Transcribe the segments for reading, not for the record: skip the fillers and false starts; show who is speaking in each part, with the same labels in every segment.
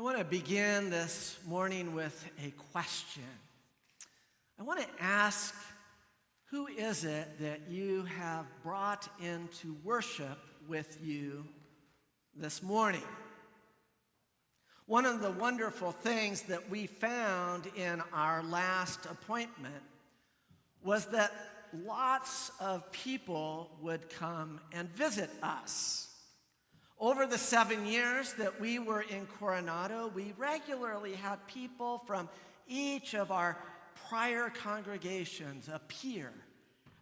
Speaker 1: I want to begin this morning with a question. I want to ask, who is it that you have brought into worship with you this morning? One of the wonderful things that we found in our last appointment was that lots of people would come and visit us. Over the 7 years that we were in Coronado, we regularly had people from each of our prior congregations appear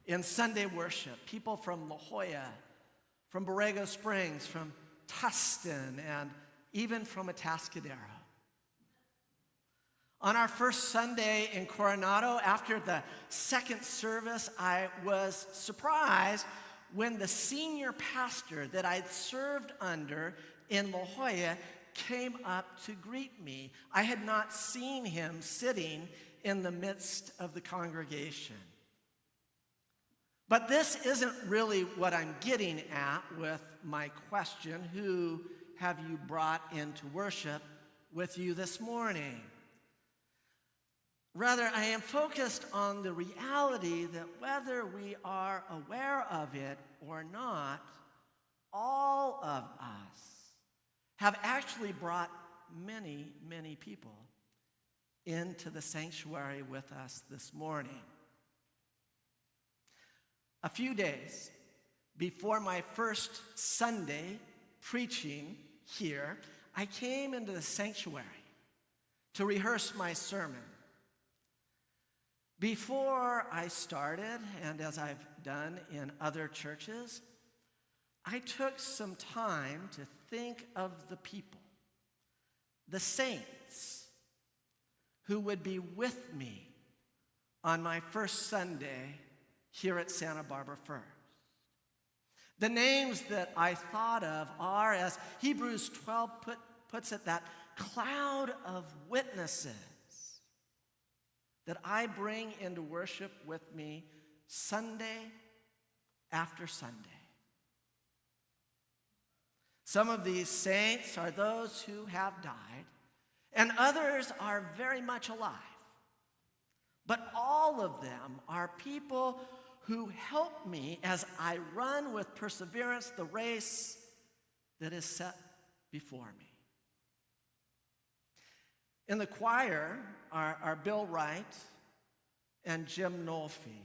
Speaker 1: in Sunday worship. People from La Jolla, from Borrego Springs, from Tustin, and even from Atascadero. On our first Sunday in Coronado, after the second service, I was surprised when the senior pastor that I'd served under in La Jolla came up to greet me. I had not seen him sitting in the midst of the congregation. But this isn't really what I'm getting at with my question, who have you brought into worship with you this morning? Rather, I am focused on the reality that whether we are aware of it or not, all of us have actually brought many, many people into the sanctuary with us this morning. A few days before my first Sunday preaching here, I came into the sanctuary to rehearse my sermon. Before I started, and as I've done in other churches, I took some time to think of the people, the saints, who would be with me on my first Sunday here at Santa Barbara First. The names that I thought of are, as Hebrews 12 puts it, that cloud of witnesses that I bring into worship with me Sunday after Sunday. Some of these saints are those who have died, and others are very much alive. But all of them are people who help me as I run with perseverance the race that is set before me. In the choir are Bill Wright and Jim Nolfi.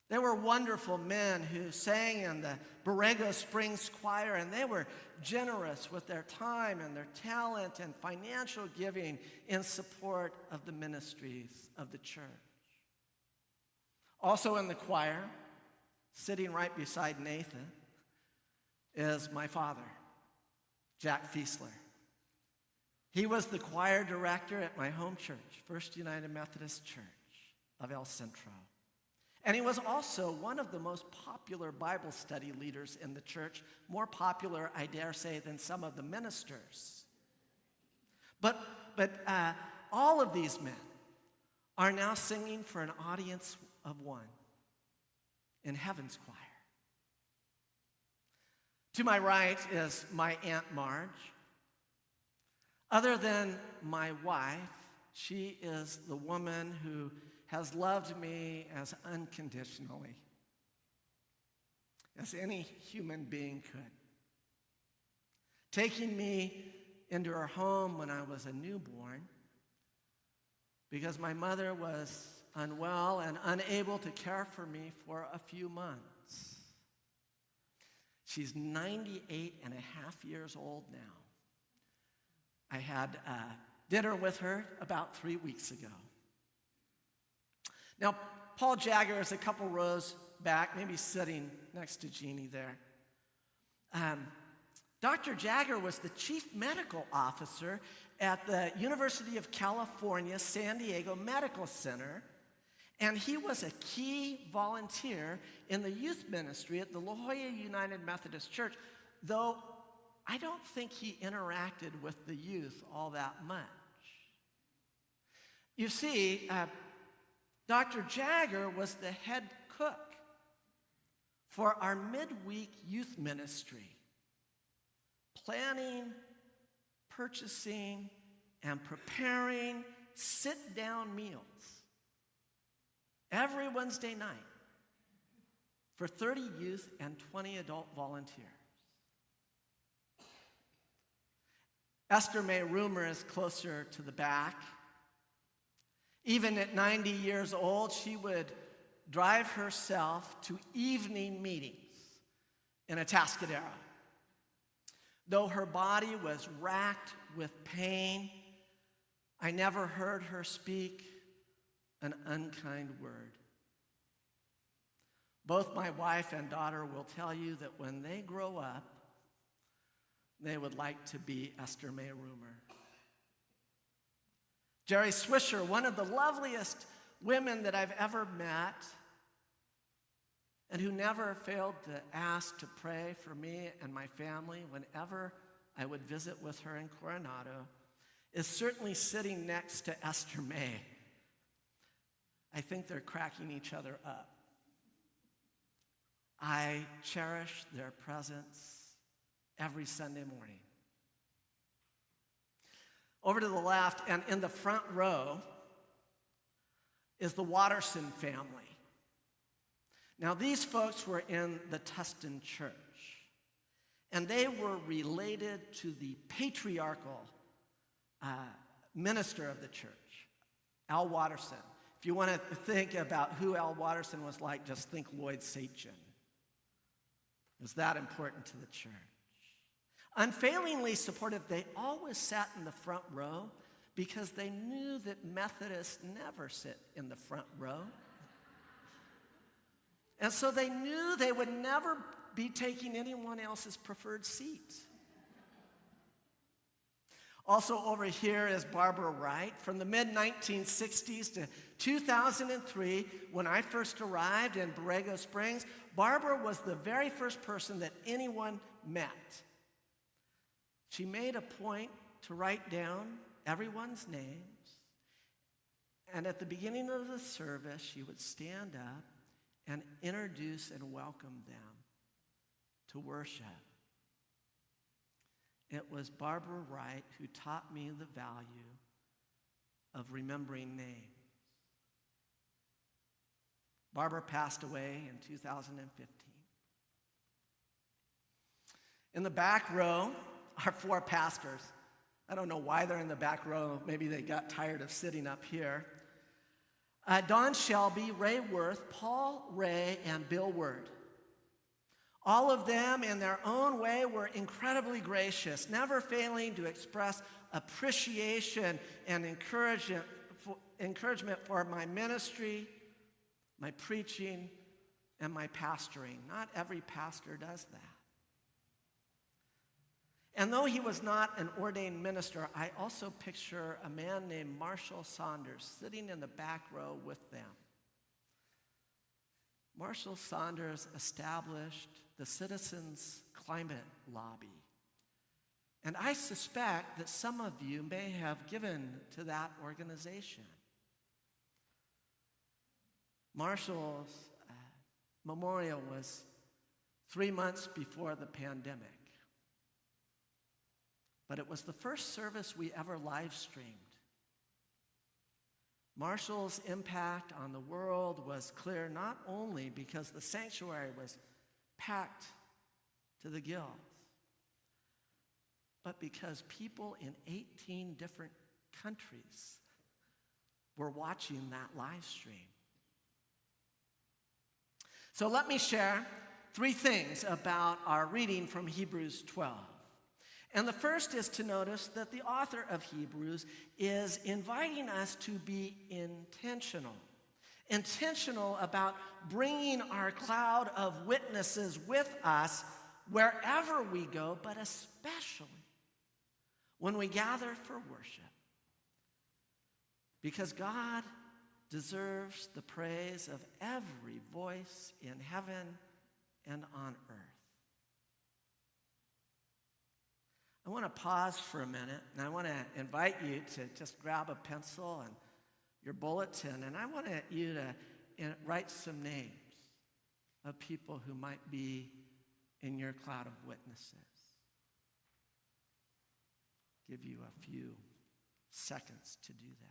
Speaker 1: They were wonderful men who sang in the Borrego Springs choir, and they were generous with their time and their talent and financial giving in support of the ministries of the church. Also in the choir, sitting right beside Nathan, is my father, Jack Fuesler. He was the choir director at my home church, First United Methodist Church of El Centro. And he was also one of the most popular Bible study leaders in the church, more popular, I dare say, than some of the ministers. But all of these men are now singing for an audience of one in Heaven's choir. To my right is my Aunt Marge. Other than my wife, she is the woman who has loved me as unconditionally as any human being could. Taking me into her home when I was a newborn because my mother was unwell and unable to care for me for a few months. She's 98 and a half years old now. I had dinner with her about 3 weeks ago. Now, Paul Jagger is a couple rows back, maybe sitting next to Jeannie there. Dr. Jagger was the chief medical officer at the University of California, San Diego Medical Center, and he was a key volunteer in the youth ministry at the La Jolla United Methodist Church, though I don't think he interacted with the youth all that much. You see, Dr. Jagger was the head cook for our midweek youth ministry, planning, purchasing and preparing sit-down meals every Wednesday night for 30 youth and 20 adult volunteers. Esther May Rumor is closer to the back. Even at 90 years old, she would drive herself to evening meetings in Atascadero. Though her body was racked with pain, I never heard her speak an unkind word. Both my wife and daughter will tell you that when they grow up, they would like to be Esther May Rumor. Jerry Swisher, one of the loveliest women that I've ever met, and who never failed to ask to pray for me and my family whenever I would visit with her in Coronado, is certainly sitting next to Esther May. I think they're cracking each other up. I cherish their presence every Sunday morning. Over to the left and in the front row is the Watterson family. Now, these folks were in the Tustin Church, and they were related to the patriarchal minister of the church, Al Watterson. If you want to think about who Al Watterson was like, just think Lloyd Sachin. It was that important to the church. Unfailingly supportive, they always sat in the front row because they knew that Methodists never sit in the front row. And so they knew they would never be taking anyone else's preferred seat. Also over here is Barbara Wright. From the mid-1960s to 2003, when I first arrived in Borrego Springs, Barbara was the very first person that anyone met. She made a point to write down everyone's names, and at the beginning of the service, she would stand up and introduce and welcome them to worship. It was Barbara Wright who taught me the value of remembering names. Barbara passed away in 2015. In the back row are four pastors. I don't know why they're in the back row. Maybe they got tired of sitting up here. Don Shelby, Ray Worth, Paul Ray, and Bill Word. All of them, in their own way, were incredibly gracious, never failing to express appreciation and encouragement for my ministry, my preaching, and my pastoring. Not every pastor does that. And though he was not an ordained minister, I also picture a man named Marshall Saunders sitting in the back row with them. Marshall Saunders established the Citizens Climate Lobby. And I suspect that some of you may have given to that organization. Marshall's memorial was 3 months before the pandemic. But it was the first service we ever live-streamed. Marshall's impact on the world was clear not only because the sanctuary was packed to the gills, but because people in 18 different countries were watching that live stream. So let me share 3 things about our reading from Hebrews 12. And the first is to notice that the author of Hebrews is inviting us to be intentional about bringing our cloud of witnesses with us wherever we go, but especially when we gather for worship. Because God deserves the praise of every voice in heaven and on earth. I want to pause for a minute, and I want to invite you to just grab a pencil and your bulletin, and I want you to write some names of people who might be in your cloud of witnesses. give you a few seconds to do that.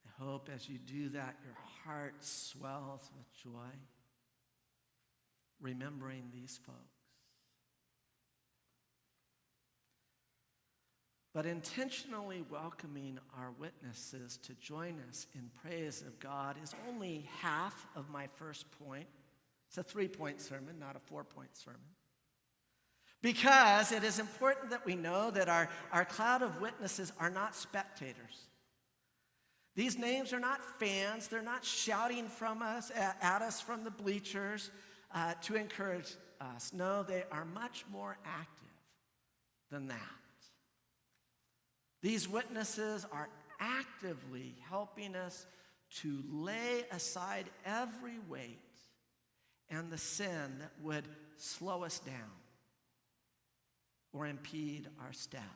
Speaker 1: I hope as you do that, your heart swells with joy, remembering these folks. But intentionally welcoming our witnesses to join us in praise of God is only half of my first point. It's a 3-point sermon, not a 4-point sermon. Because it is important that we know that our cloud of witnesses are not spectators. These names are not fans. They're not shouting at us from the bleachers to encourage us. No, they are much more active than that. These witnesses are actively helping us to lay aside every weight and the sin that would slow us down or impede our steps.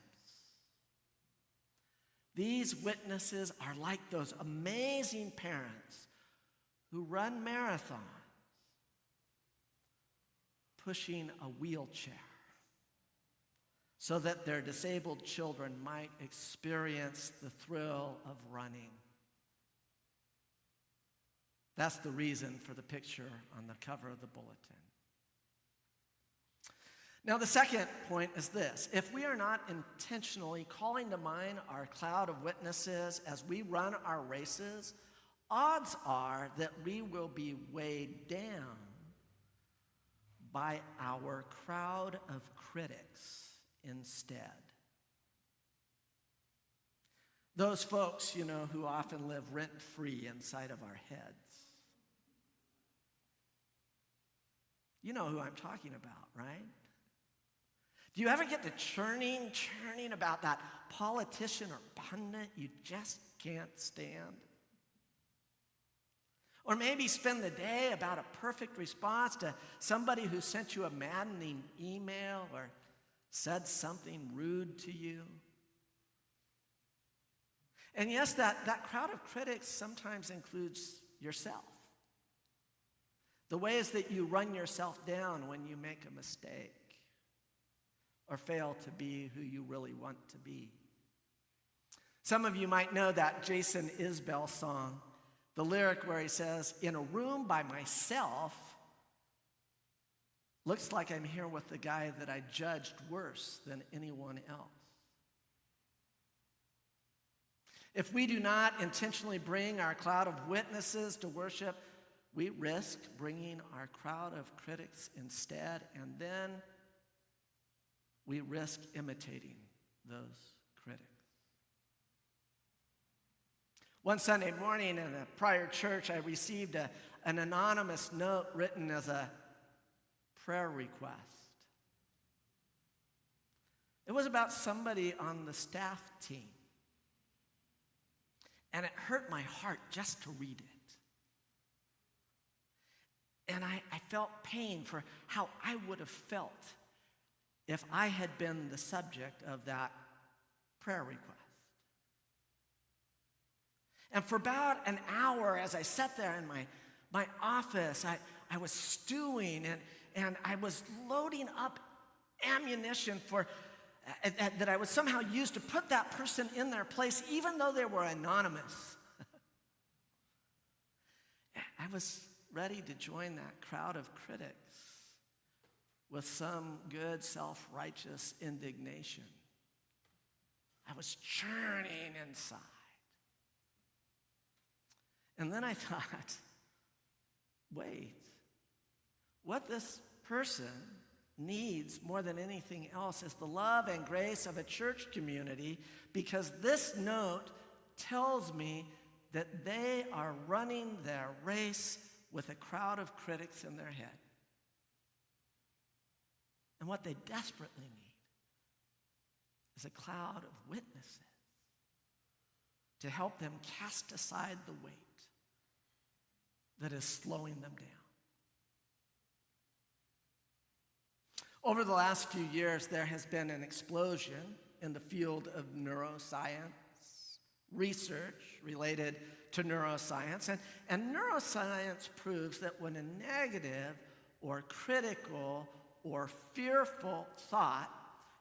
Speaker 1: These witnesses are like those amazing parents who run marathons pushing a wheelchair so that their disabled children might experience the thrill of running. That's the reason for the picture on the cover of the bulletin. Now, the second point is this. If we are not intentionally calling to mind our cloud of witnesses as we run our races, odds are that we will be weighed down by our crowd of critics instead. Those folks, who often live rent-free inside of our heads. You know who I'm talking about, right? Do you ever get to churning about that politician or pundit you just can't stand? Or maybe spend the day about a perfect response to somebody who sent you a maddening email or said something rude to you? And yes, that crowd of critics sometimes includes yourself. The ways that you run yourself down when you make a mistake or fail to be who you really want to be. Some of you might know that Jason Isbell song, the lyric where he says, "In a room by myself, looks like I'm here with the guy that I judged worse than anyone else." If we do not intentionally bring our cloud of witnesses to worship, we risk bringing our crowd of critics instead, and then we risk imitating those critics. One Sunday morning in a prior church, I received an anonymous note written as a prayer request. It was about somebody on the staff team. And it hurt my heart just to read it. And I felt pain for how I would have felt if I had been the subject of that prayer request. And for about an hour, as I sat there in my office, I was stewing and I was loading up ammunition that I would somehow use to put that person in their place, even though they were anonymous. I was ready to join that crowd of critics with some good self-righteous indignation. I was churning inside. And then I thought, wait, what this person needs more than anything else is the love and grace of a church community, because this note tells me that they are running their race with a crowd of critics in their head. And what they desperately need is a cloud of witnesses to help them cast aside the weight that is slowing them down. Over the last few years, there has been an explosion in the field of neuroscience, research related to neuroscience. And neuroscience proves that when a negative or critical or fearful thought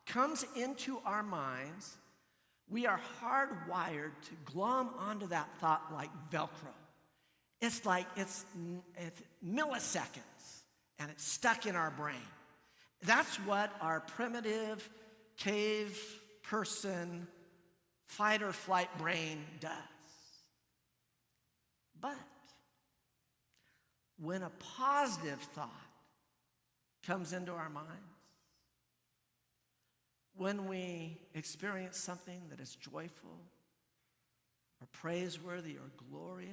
Speaker 1: comes into our minds, we are hardwired to glom onto that thought like Velcro. It's like it's milliseconds, and it's stuck in our brain. That's what our primitive cave person fight or flight brain does. But when a positive thought comes into our minds, when we experience something that is joyful or praiseworthy or glorious,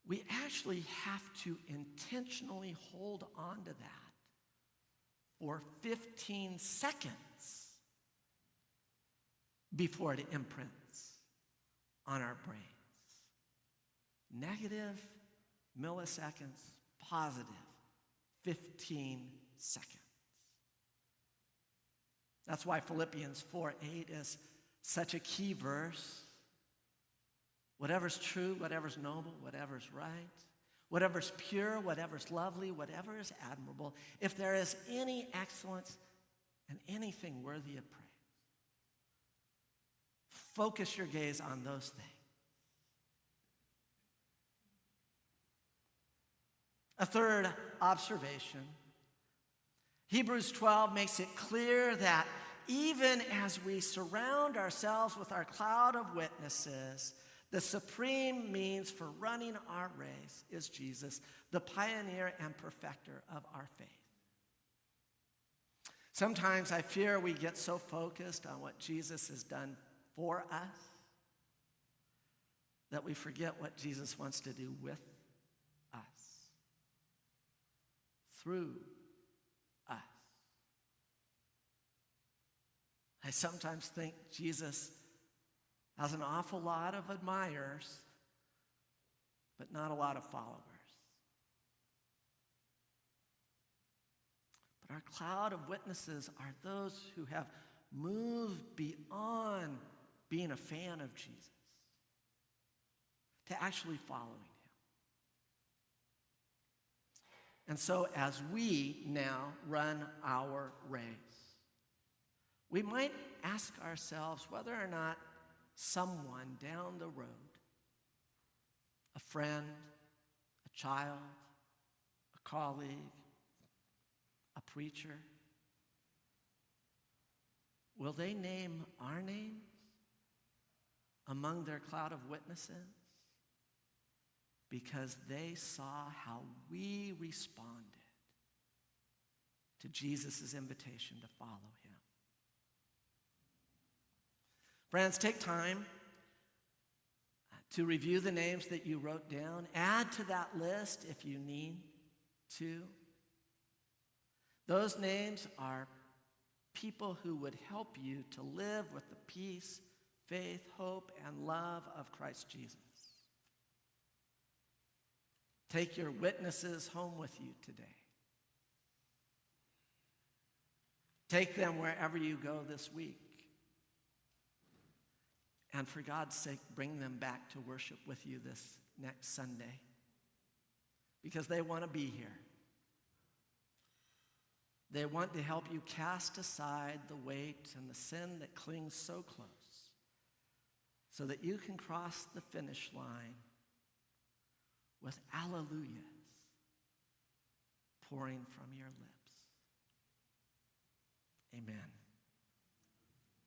Speaker 1: we actually have to intentionally hold on to that for 15 seconds before it imprints on our brains. Negative milliseconds, positive 15 seconds. That's why Philippians 4:8 is such a key verse. Whatever's true, whatever's noble, whatever's right, whatever's pure, whatever's lovely, whatever is admirable, if there is any excellence and anything worthy of praise, focus your gaze on those things. A third observation. Hebrews 12 makes it clear that even as we surround ourselves with our cloud of witnesses, the supreme means for running our race is Jesus, the pioneer and perfecter of our faith. Sometimes I fear we get so focused on what Jesus has done for us that we forget what Jesus wants to do with us, through us. I sometimes think Jesus has an awful lot of admirers, but not a lot of followers. But our cloud of witnesses are those who have moved beyond being a fan of Jesus to actually following him. And so as we now run our race, we might ask ourselves whether or not someone down the road, a friend, a child, a colleague, a preacher, will they name our names among their cloud of witnesses because they saw how we responded to Jesus' invitation to follow him? Friends, take time to review the names that you wrote down. Add to that list if you need to. Those names are people who would help you to live with the peace, faith, hope, and love of Christ Jesus. Take your witnesses home with you today. Take them wherever you go this week. And for God's sake, bring them back to worship with you this next Sunday, because they want to be here. They want to help you cast aside the weight and the sin that clings so close so that you can cross the finish line with alleluias pouring from your lips. Amen.